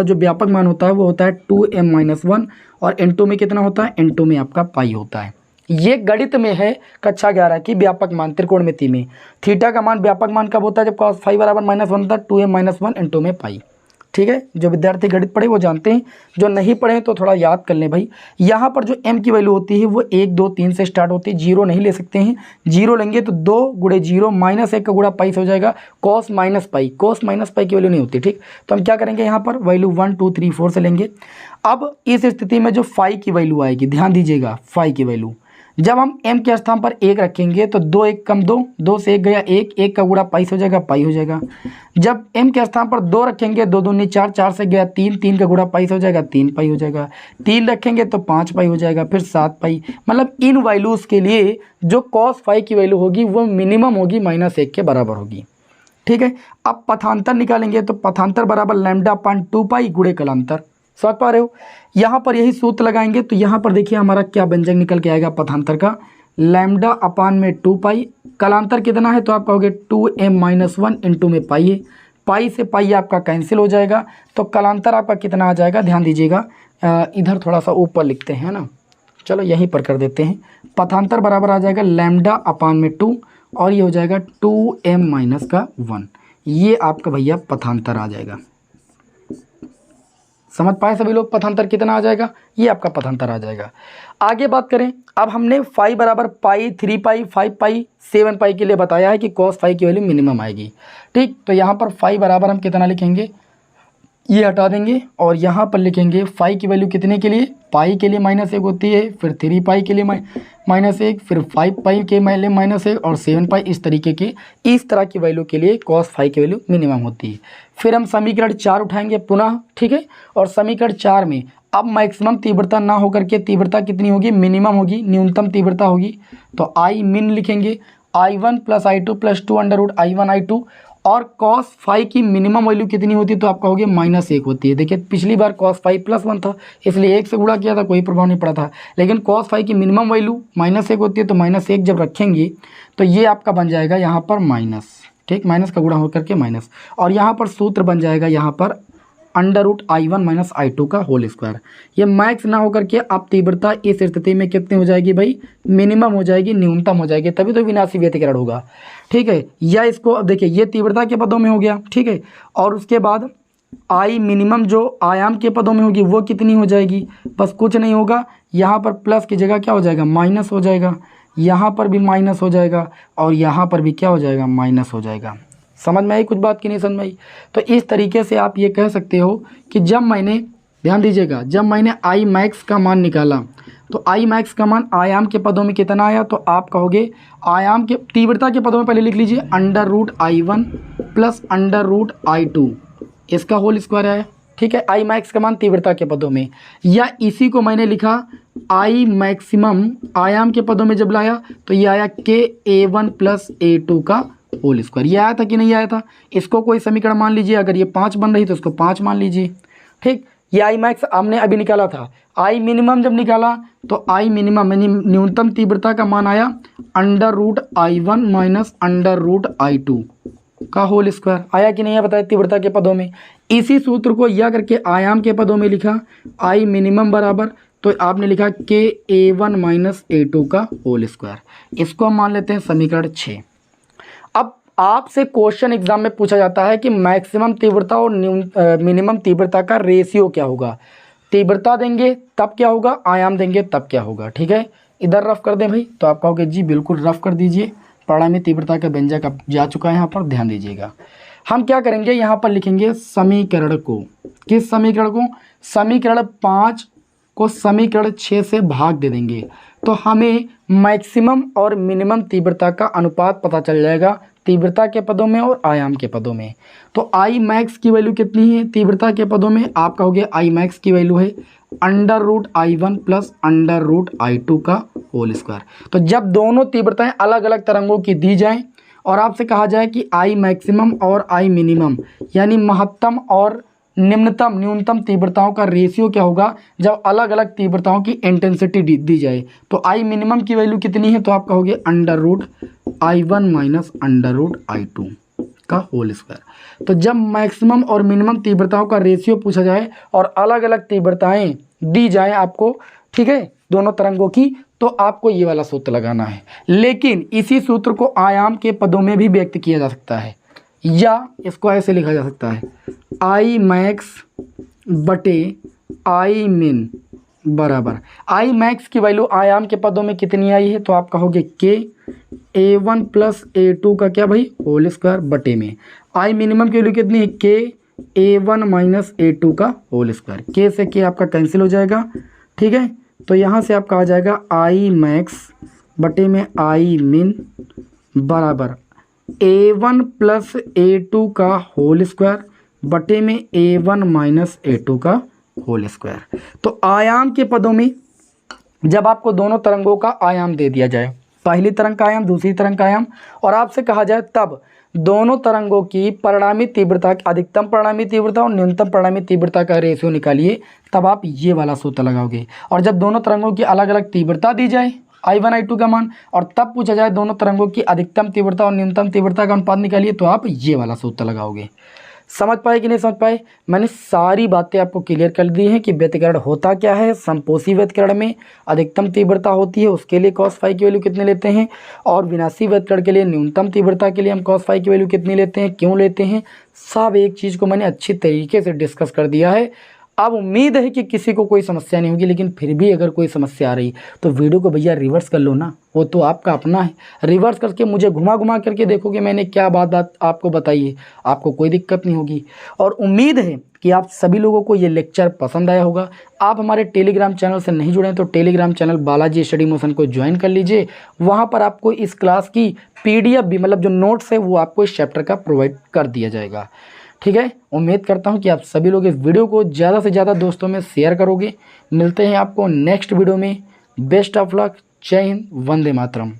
जो व्यापक मान होता है वो होता है 2m-1 और n2 में कितना होता है, n2 में आपका पाई होता है। ये गणित में है कक्षा 11 की व्यापक मान त्रिकोणमिति में। थीटा का मान व्यापक मान कब होता है, जब cos फाई बराबर -1 होता है, 2m-1 n2 में पाई, ठीक है। जो विद्यार्थी गणित पढ़े वो जानते हैं, जो नहीं पढ़े तो थोड़ा याद कर लें भाई। यहाँ पर जो m की वैल्यू होती है वो 1 2 3 से स्टार्ट होती है, जीरो नहीं ले सकते हैं, जीरो लेंगे तो 2 × 0 -1 का गुणा पाई से हो जाएगा cos -पाई की वैल्यू नहीं होती, ठीक। तो हम क्या करेंगे, यहाँ पर वैल्यू 1 2 3 4 से लेंगे। अब इस स्थिति में जो फाई की वैल्यू आएगी, ध्यान दीजिएगा, फाई की वैल्यू जब हम m के स्थान पर 1 रखेंगे तो 2 1 कम 2, 2 से 1 गया 1, 1 का गुणा पाई से हो जाएगा पाई हो जाएगा। जब m के स्थान पर 2 रखेंगे, 2 दूनी 4, 4 से गया 3, 3 का गुणा पाई से हो जाएगा 3 पाई हो जाएगा। 3 रखेंगे तो 5 पाई हो जाएगा, फिर 7 पाई। मतलब इन वैल्यूज़ के लिए जो cos फाई की वैल्यू होगी वो मिनिमम होगी -1 के बराबर होगी, ठीक है। अब पथांतर निकालेंगे तो पथांतर बराबर λ/2 पाई गुणे कलांतर, समझ पा रहे हो। यहाँ पर यही सूत्र लगाएंगे तो यहाँ पर देखिए हमारा क्या व्यंजक निकल के आएगा पथांतर का, λ/2 पाई, कलांतर कितना है तो आप कहोगे 2m-1 × में पाई है, पाई से पाई आपका कैंसिल हो जाएगा, तो कलांतर आपका कितना आ जाएगा, ध्यान दीजिएगा, इधर थोड़ा सा ऊपर लिखते हैं ना, चलो यहीं पर कर देते हैं। पथांतर बराबर आ जाएगा λ/2 और ये हो जाएगा 2m-1, ये आपका भैया पथांतर आ जाएगा। समझ पाए सभी लोग, पथांतर कितना आ जाएगा, ये आपका पथांतर आ जाएगा। आगे बात करें, अब हमने फाई बराबर पाई, 3 पाई, 5 पाई, 7 पाई के लिए बताया है कि cos फाई की वैल्यू मिनिमम आएगी, ठीक। तो यहाँ पर फाई बराबर हम कितना लिखेंगे, ये हटा देंगे और यहाँ पर लिखेंगे फाई की वैल्यू कितने के लिए, पाई के लिए -1 होती है, फिर 3 पाई के लिए -1, फिर 5 पाई के लिए -1 और 7 पाई, इस तरीके की इस तरह की वैल्यू के लिए cos फाई की वैल्यू मिनिमम होती है। फिर हम समीकरण 4 उठाएंगे पुनः, ठीक है, और समीकरण 4 में अब मैक्सिमम तीव्रता ना होकर के तीव्रता कितनी होगी, मिनिमम होगी, न्यूनतम तीव्रता होगी। तो I min लिखेंगे, I1 + I2 + 2 √I1 I2 और cos फाई की मिनिमम वैल्यू कितनी होती है, तो आप कहोगे -1 होती है। देखिए पिछली बार cos फाई +1 था, इसलिए 1 से गुणा किया था, कोई प्रभाव नहीं पड़ा था। लेकिन cos फाई की मिनिमम वैल्यू -1 होती है, तो -1 जब रखेंगे तो ये आपका बन जाएगा यहाँ पर माइनस, ठीक, माइनस का गुणा होकर के माइनस, और यहाँ पर सूत्र बन जाएगा यहाँ पर √I1 - I2 का होल स्क्वायर। ये मैक्स ना होकर के अब तीव्रता इस स्थिति में कितनी हो जाएगी भाई, मिनिमम हो जाएगी, न्यूनतम हो जाएगी, तभी तो विनाशी व्यतिकरण होगा, ठीक है। या इसको अब देखिए ये तीव्रता के पदों में हो गया, ठीक है, और उसके बाद आई मिनिमम जो आयाम के पदों में होगी वो कितनी हो जाएगी, बस कुछ नहीं होगा, यहाँ पर प्लस की जगह क्या हो जाएगा, माइनस हो जाएगा, यहाँ पर भी माइनस हो जाएगा, और यहाँ पर भी क्या हो जाएगा, माइनस हो जाएगा। समझ में आई कुछ बात की नहीं समझ में आई? तो इस तरीके से आप ये कह सकते हो कि जब मैंने, ध्यान दीजिएगा, जब मैंने आई मैक्स का मान निकाला तो आई मैक्स का मान आयाम के पदों में कितना आया, तो आप कहोगे आयाम के तीव्रता के पदों में पहले लिख लीजिए √I1 + √I2 इसका होल स्क्वायर आया, ठीक है, आई मैक्स का मान तीव्रता के पदों में। या इसी को मैंने लिखा आई मैक्सिमम आयाम के पदों में जब लाया तो ये आया KA1 + A2 का होल स्क्वायर। ये आया था कि नहीं आया था? इसको कोई समीकरण मान लीजिए, अगर ये 5 बन रही तो इसको 5 मान लीजिए, ठीक। ये आई मैक्स हमने अभी निकाला था। आई मिनिमम जब निकाला तो आई मिनिमम यानी न्यूनतम तीव्रता का मान आया √I1 - √I2 का होल स्क्वायर। आया कि नहीं है बताया तीव्रता के पदों में। इसी सूत्र को यह करके आयाम के पदों में लिखा, आई मिनिमम बराबर, तो आपने लिखा KA1 - A2 का होल स्क्वायर। इसको हम मान लेते हैं समीकरण 6। अब आपसे क्वेश्चन एग्जाम में पूछा जाता है कि मैक्सिमम तीव्रता और मिनिमम तीव्रता का रेशियो क्या होगा। तीव्रता देंगे तब क्या होगा, आयाम देंगे तब क्या होगा, ठीक है। इधर रफ कर दें भाई, तो आप कहोगे जी बिल्कुल रफ कर दीजिए, परिणामी तीव्रता का व्यंजक अब जा चुका है यहाँ पर, ध्यान दीजिएगा। हम क्या करेंगे, यहाँ पर लिखेंगे समीकरण को, किस समीकरण को, समीकरण 5 को समीकरण 6 से भाग दे देंगे तो हमें मैक्सिमम और मिनिमम तीव्रता का अनुपात पता चल जाएगा, तीव्रता के पदों में और आयाम के पदों में। तो आई मैक्स की वैल्यू कितनी है तीव्रता के पदों में, आप कहोगे आई मैक्स की वैल्यू है √I1 + √I2 का होल स्क्वायर। तो जब दोनों तीव्रताएं अलग अलग तरंगों की दी जाएं और आपसे कहा जाए कि आई मैक्सिमम और आई मिनिमम यानी महत्तम और निम्नतम न्यूनतम तीव्रताओं का रेशियो क्या होगा जब अलग अलग तीव्रताओं की इंटेंसिटी दी जाए, तो आई मिनिमम की वैल्यू कितनी है, तो आप कहोगे √I1 - √I2 का होल स्क्वायर। तो जब मैक्सिमम और मिनिमम तीव्रताओं का रेशियो पूछा जाए और अलग अलग तीव्रताएं दी जाए आपको, ठीक है, दोनों तरंगों की, तो आपको ये वाला सूत्र लगाना है। लेकिन इसी सूत्र को आयाम के पदों में भी व्यक्त किया जा सकता है, या इसको ऐसे लिखा जा सकता है आई मैक्स बटे आई मिन बराबर, आई मैक्स की वैल्यू आयाम के पदों में कितनी आई है, तो आप कहोगे KA1 + A2 का क्या भाई होल स्क्वायर बटे में आई मिनिमम की वैल्यू कितनी है, KA1 - A2 का होल स्क्वायर। K से K आपका कैंसिल हो जाएगा, ठीक है। तो यहाँ से आपका आ जाएगा आई मैक्स बटे में आई मिन बराबर A1 + A2 का होल स्क्वायर बटे में A1 - A2 का होल स्क्वायर। तो आयाम के पदों में जब आपको दोनों तरंगों का आयाम दे दिया जाए, पहली तरंग का आयाम दूसरी तरंग का आयाम, और आपसे कहा जाए तब दोनों तरंगों की परिणामी तीव्रता, अधिकतम परिणामी तीव्रता और न्यूनतम परिणामी तीव्रता का रेशियो निकालिए, तब आप ये वाला सूत्र लगाओगे। और जब दोनों तरंगों की अलग अलग तीव्रता दी जाए I1 I2 का मान, और तब पूछा जाए दोनों तरंगों की अधिकतम तीव्रता और न्यूनतम तीव्रता का अनुपात निकालिए, तो आप ये वाला सूत्र लगाओगे। समझ पाए कि नहीं समझ पाए? मैंने सारी बातें आपको क्लियर कर दी हैं कि व्यतिकरण होता क्या है। संपोषी व्यतिकरण में अधिकतम तीव्रता होती है, उसके लिए cos फाई की वैल्यू कितने लेते हैं, और विनाशी व्यतिकरण के लिए न्यूनतम तीव्रता के लिए हम cos फाई की वैल्यू कितनी लेते हैं, क्यों लेते हैं, सब एक चीज़ को मैंने अच्छी तरीके से डिस्कस कर दिया है। अब उम्मीद है कि किसी को कोई समस्या नहीं होगी, लेकिन फिर भी अगर कोई समस्या आ रही तो वीडियो को भैया रिवर्स कर लो ना, वो तो आपका अपना है। रिवर्स करके मुझे घुमा घुमा करके देखो कि मैंने क्या बात आपको बताई है, आपको कोई दिक्कत नहीं होगी। और उम्मीद है कि आप सभी लोगों को ये लेक्चर पसंद आया होगा। आप हमारे टेलीग्राम चैनल से नहीं जुड़े तो Telegram channel Balaji study motion को ज्वाइन कर लीजिए। वहाँ पर आपको इस क्लास की PDF भी, मतलब जो नोट्स है वो आपको इस चैप्टर का प्रोवाइड कर दिया जाएगा, ठीक है। उम्मीद करता हूं कि आप सभी लोग इस वीडियो को ज़्यादा से ज़्यादा दोस्तों में शेयर करोगे। मिलते हैं आपको नेक्स्ट वीडियो में। Best of luck. जय हिंद, वंदे मातरम।